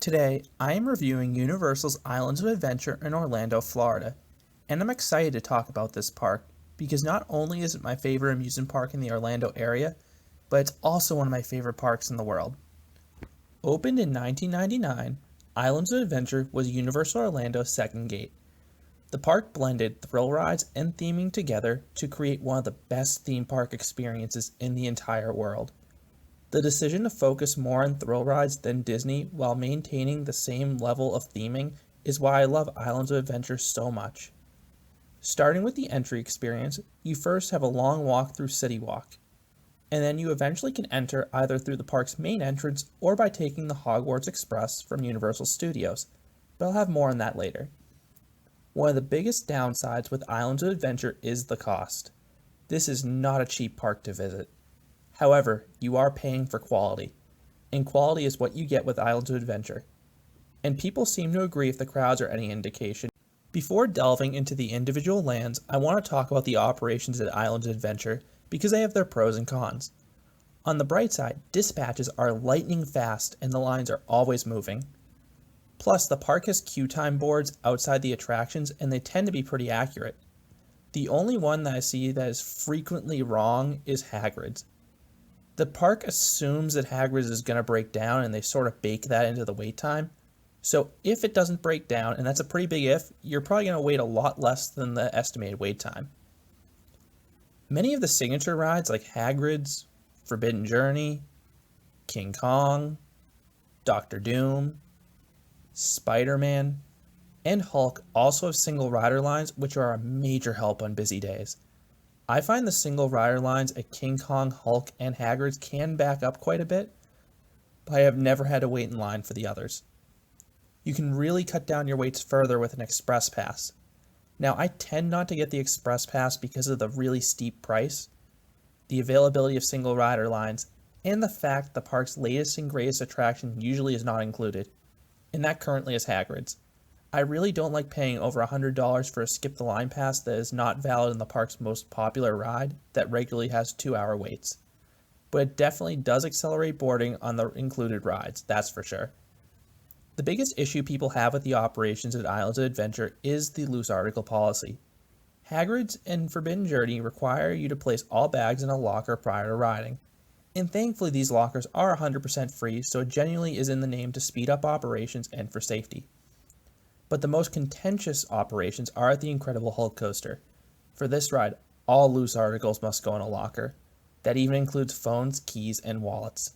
Today, I am reviewing Universal's Islands of Adventure in Orlando, Florida, and I'm excited to talk about this park because not only is it my favorite amusement park in the Orlando area, but it's also one of my favorite parks in the world. Opened in 1999, Islands of Adventure was Universal Orlando's second gate. The park blended thrill rides and theming together to create one of the best theme park experiences in the entire world. The decision to focus more on thrill rides than Disney while maintaining the same level of theming is why I love Islands of Adventure so much. Starting with the entry experience, you first have a long walk through City Walk, and then you eventually can enter either through the park's main entrance or by taking the Hogwarts Express from Universal Studios, but I'll have more on that later. One of the biggest downsides with Islands of Adventure is the cost. This is not a cheap park to visit. However, you are paying for quality, and quality is what you get with Islands of Adventure. And people seem to agree if the crowds are any indication. Before delving into the individual lands, I want to talk about the operations at Islands of Adventure because they have their pros and cons. On the bright side, dispatches are lightning fast and the lines are always moving. Plus, the park has queue time boards outside the attractions and they tend to be pretty accurate. The only one that I see that is frequently wrong is Hagrid's. The park assumes that Hagrid's is going to break down and they sort of bake that into the wait time. So if it doesn't break down, and that's a pretty big if, you're probably going to wait a lot less than the estimated wait time. Many of the signature rides like Hagrid's, Forbidden Journey, King Kong, Doctor Doom, Spider-Man, and Hulk also have single rider lines, which are a major help on busy days. I find the single rider lines at King Kong, Hulk, and Hagrid's can back up quite a bit, but I have never had to wait in line for the others. You can really cut down your waits further with an express pass. Now, I tend not to get the express pass because of the really steep price, the availability of single rider lines, and the fact the park's latest and greatest attraction usually is not included, and that currently is Hagrid's. I really don't like paying over $100 for a skip the line pass that is not valid in the park's most popular ride that regularly has 2-hour waits. But it definitely does accelerate boarding on the included rides, that's for sure. The biggest issue people have with the operations at Islands of Adventure is the loose article policy. Hagrid's and Forbidden Journey require you to place all bags in a locker prior to riding, and thankfully these lockers are 100% free, so it genuinely is in the name to speed up operations and for safety. But the most contentious operations are at the Incredible Hulk coaster. For this ride, all loose articles must go in a locker. That even includes phones, keys, and wallets.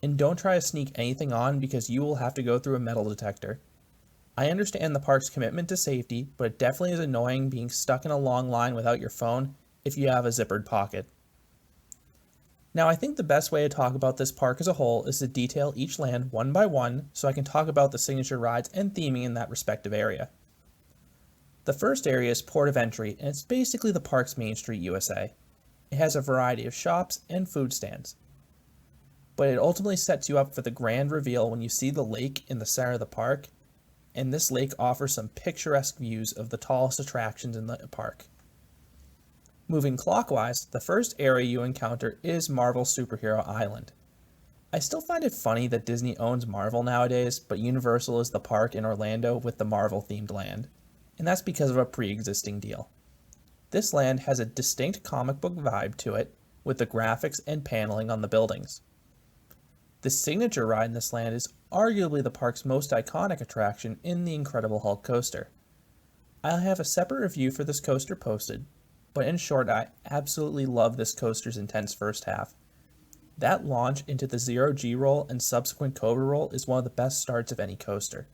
And don't try to sneak anything on because you will have to go through a metal detector. I understand the park's commitment to safety, but it definitely is annoying being stuck in a long line without your phone if you have a zippered pocket. Now, I think the best way to talk about this park as a whole is to detail each land one by one so I can talk about the signature rides and theming in that respective area. The first area is Port of Entry, and it's basically the park's Main Street USA. It has a variety of shops and food stands. But it ultimately sets you up for the grand reveal when you see the lake in the center of the park, and this lake offers some picturesque views of the tallest attractions in the park. Moving clockwise, the first area you encounter is Marvel Superhero Island. I still find it funny that Disney owns Marvel nowadays, but Universal is the park in Orlando with the Marvel-themed land, and that's because of a pre-existing deal. This land has a distinct comic book vibe to it, with the graphics and paneling on the buildings. The signature ride in this land is arguably the park's most iconic attraction in the Incredible Hulk coaster. I'll have a separate review for this coaster posted, but in short, I absolutely love this coaster's intense first half. That launch into the Zero-G roll and subsequent Cobra roll is one of the best starts of any coaster.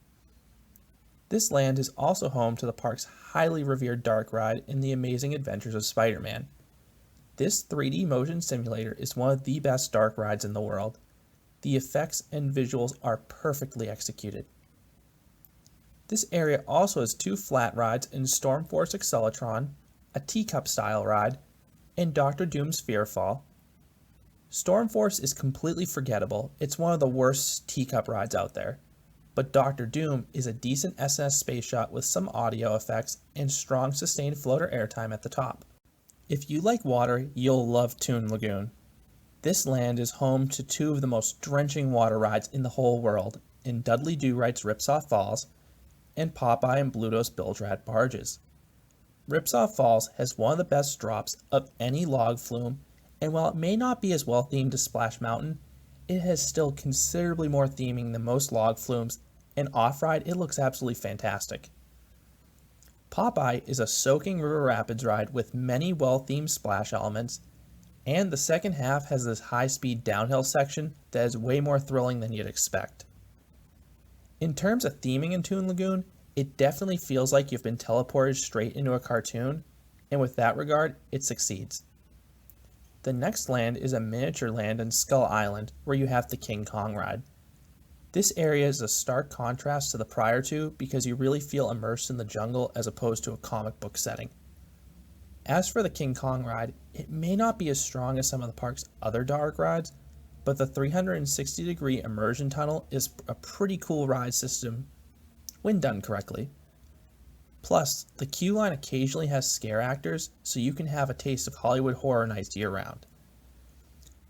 This land is also home to the park's highly revered dark ride in The Amazing Adventures of Spider-Man. This 3D motion simulator is one of the best dark rides in the world. The effects and visuals are perfectly executed. This area also has 2 flat rides in Stormforce Accelatron, a teacup-style ride, and Doctor Doom's Fearfall. Stormforce is completely forgettable. It's one of the worst teacup rides out there. But Doctor Doom is a decent SNS space shot with some audio effects and strong sustained floater airtime at the top. If you like water, you'll love Toon Lagoon. This land is home to 2 of the most drenching water rides in the whole world, in Dudley Do-Right's Ripsaw Falls and Popeye and Bluto's Bilge-Rat barges. Ripsaw Falls has one of the best drops of any log flume, and while it may not be as well themed as Splash Mountain, it has still considerably more theming than most log flumes, and off-ride it looks absolutely fantastic. Popeye is a soaking river rapids ride with many well-themed splash elements, and the second half has this high-speed downhill section that is way more thrilling than you'd expect. In terms of theming in Toon Lagoon, it definitely feels like you've been teleported straight into a cartoon, and with that regard, it succeeds. The next land is a miniature land in Skull Island, where you have the King Kong ride. This area is a stark contrast to the prior two because you really feel immersed in the jungle as opposed to a comic book setting. As for the King Kong ride, it may not be as strong as some of the park's other dark rides, but the 360-degree immersion tunnel is a pretty cool ride system when done correctly. Plus, the queue line occasionally has scare actors, so you can have a taste of Hollywood Horror Nights year-round.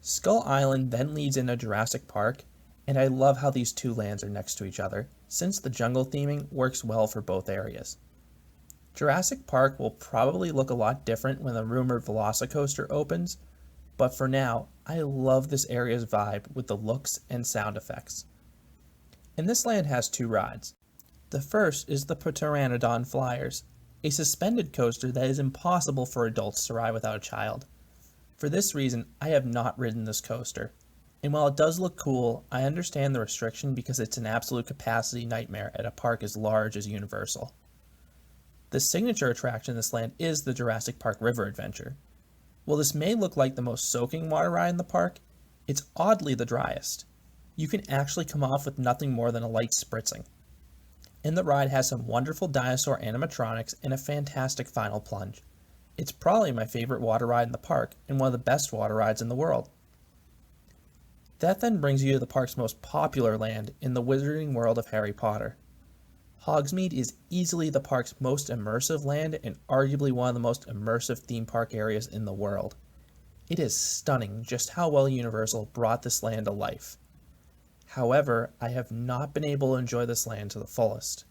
Skull Island then leads into Jurassic Park, and I love how these two lands are next to each other, since the jungle theming works well for both areas. Jurassic Park will probably look a lot different when the rumored Velocicoaster opens, but for now, I love this area's vibe with the looks and sound effects. And this land has two rides. The first is the Pteranodon Flyers, a suspended coaster that is impossible for adults to ride without a child. For this reason, I have not ridden this coaster, and while it does look cool, I understand the restriction because it's an absolute capacity nightmare at a park as large as Universal. The signature attraction in this land is the Jurassic Park River Adventure. While this may look like the most soaking water ride in the park, it's oddly the driest. You can actually come off with nothing more than a light spritzing. And the ride has some wonderful dinosaur animatronics and a fantastic final plunge. It's probably my favorite water ride in the park and one of the best water rides in the world. That then brings you to the park's most popular land in the wizarding world of Harry Potter. Hogsmeade is easily the park's most immersive land and arguably one of the most immersive theme park areas in the world. It is stunning just how well Universal brought this land to life. However, I have not been able to enjoy this land to the fullest.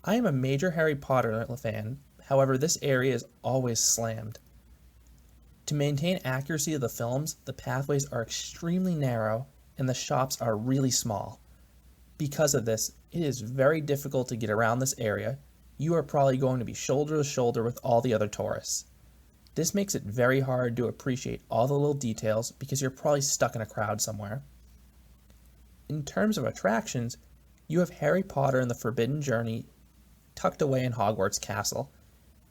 I am a major Harry Potter fan, however this area is always slammed. To maintain accuracy of the films, the pathways are extremely narrow and the shops are really small. Because of this, it is very difficult to get around this area. You are probably going to be shoulder to shoulder with all the other tourists. This makes it very hard to appreciate all the little details because you're probably stuck in a crowd somewhere. In terms of attractions, you have Harry Potter and the Forbidden Journey tucked away in Hogwarts Castle,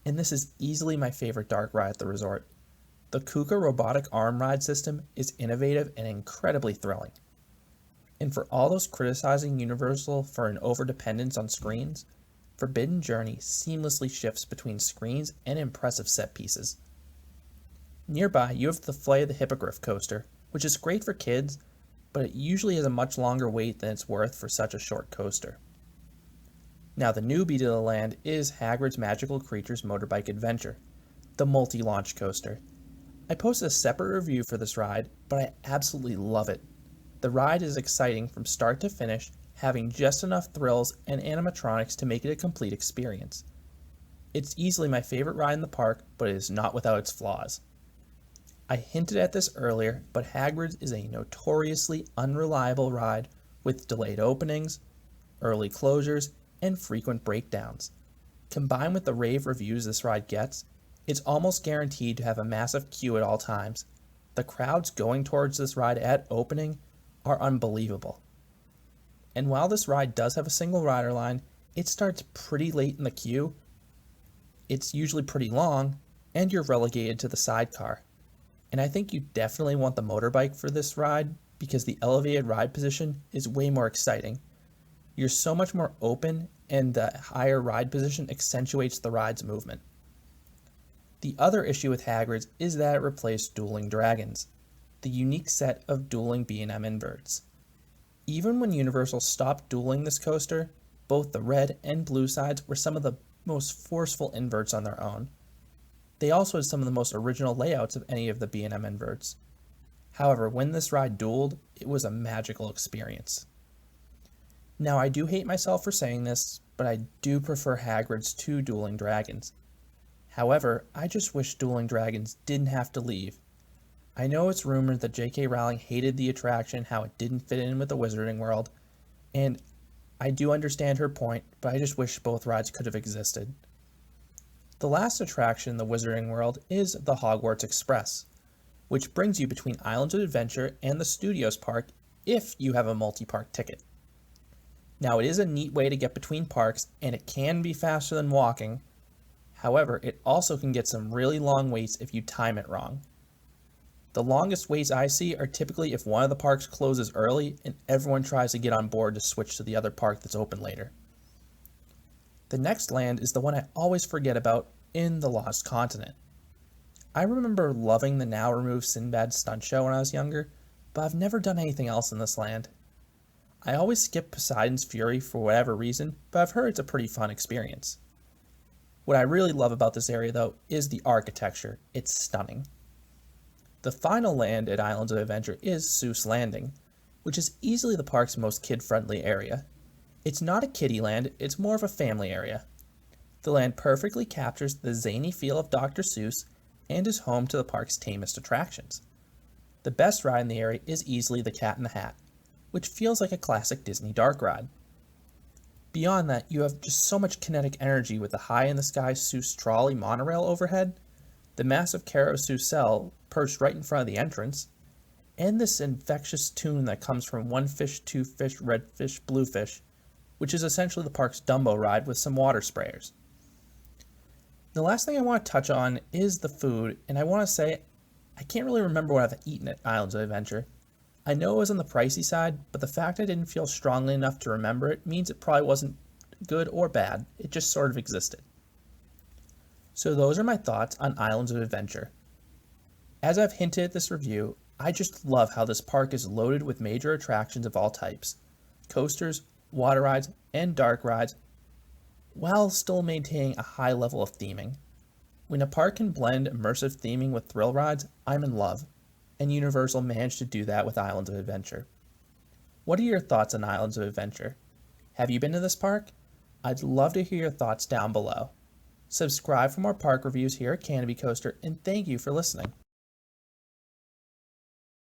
and this is easily my favorite dark ride at the resort. The Kuka robotic arm ride system is innovative and incredibly thrilling. And for all those criticizing Universal for an overdependence on screens, Forbidden Journey seamlessly shifts between screens and impressive set pieces. Nearby, you have the Flight of the Hippogriff coaster, which is great for kids, but it usually has a much longer wait than it's worth for such a short coaster. Now the newbie to the land is Hagrid's Magical Creatures Motorbike Adventure, the multi-launch coaster. I posted a separate review for this ride, but I absolutely love it. The ride is exciting from start to finish, having just enough thrills and animatronics to make it a complete experience. It's easily my favorite ride in the park, but it is not without its flaws. I hinted at this earlier, but Hagrid's is a notoriously unreliable ride with delayed openings, early closures, and frequent breakdowns. Combined with the rave reviews this ride gets, it's almost guaranteed to have a massive queue at all times. The crowds going towards this ride at opening are unbelievable. And while this ride does have a single rider line, it starts pretty late in the queue, it's usually pretty long, and you're relegated to the sidecar. And I think you definitely want the motorbike for this ride because the elevated ride position is way more exciting. You're so much more open and the higher ride position accentuates the ride's movement. The other issue with Hagrid's is that it replaced Dueling Dragons, the unique set of dueling B&M inverts. Even when Universal stopped dueling this coaster, both the red and blue sides were some of the most forceful inverts on their own. They also had some of the most original layouts of any of the B&M inverts. However, when this ride dueled, it was a magical experience. Now, I do hate myself for saying this, but I do prefer Hagrid's two dueling dragons. However, I just wish dueling dragons didn't have to leave. I know it's rumored that J.K. Rowling hated the attraction, how it didn't fit in with the Wizarding World, and I do understand her point, but I just wish both rides could have existed. The last attraction in the Wizarding World is the Hogwarts Express, which brings you between Islands of Adventure and the Studios Park if you have a multi-park ticket. Now, it is a neat way to get between parks, and it can be faster than walking. However, it also can get some really long waits if you time it wrong. The longest waits I see are typically if one of the parks closes early and everyone tries to get on board to switch to the other park that's open later. The next land is the one I always forget about in the Lost Continent. I remember loving the now removed Sinbad stunt show when I was younger, but I've never done anything else in this land. I always skip Poseidon's Fury for whatever reason, but I've heard it's a pretty fun experience. What I really love about this area though is the architecture. It's stunning. The final land at Islands of Adventure is Seuss Landing, which is easily the park's most kid-friendly area. It's not a kiddie land, it's more of a family area. The land perfectly captures the zany feel of Dr. Seuss and is home to the park's tamest attractions. The best ride in the area is easily the Cat in the Hat, which feels like a classic Disney dark ride. Beyond that, you have just so much kinetic energy with the high-in-the-sky Seuss trolley monorail overhead, the massive carousel perched right in front of the entrance, and this infectious tune that comes from One Fish, Two Fish, Red Fish, Blue Fish, which is essentially the park's Dumbo ride with some water sprayers. The last thing I want to touch on is the food, and I want to say I can't really remember what I've eaten at Islands of Adventure. I know it was on the pricey side, but the fact I didn't feel strongly enough to remember it means it probably wasn't good or bad, it just sort of existed. So those are my thoughts on Islands of Adventure. As I've hinted at this review, I just love how this park is loaded with major attractions of all types, coasters, water rides, and dark rides, while still maintaining a high level of theming. When a park can blend immersive theming with thrill rides, I'm in love, and Universal managed to do that with Islands of Adventure. What are your thoughts on Islands of Adventure? Have you been to this park? I'd love to hear your thoughts down below. Subscribe for more park reviews here at Canopy Coaster, and thank you for listening.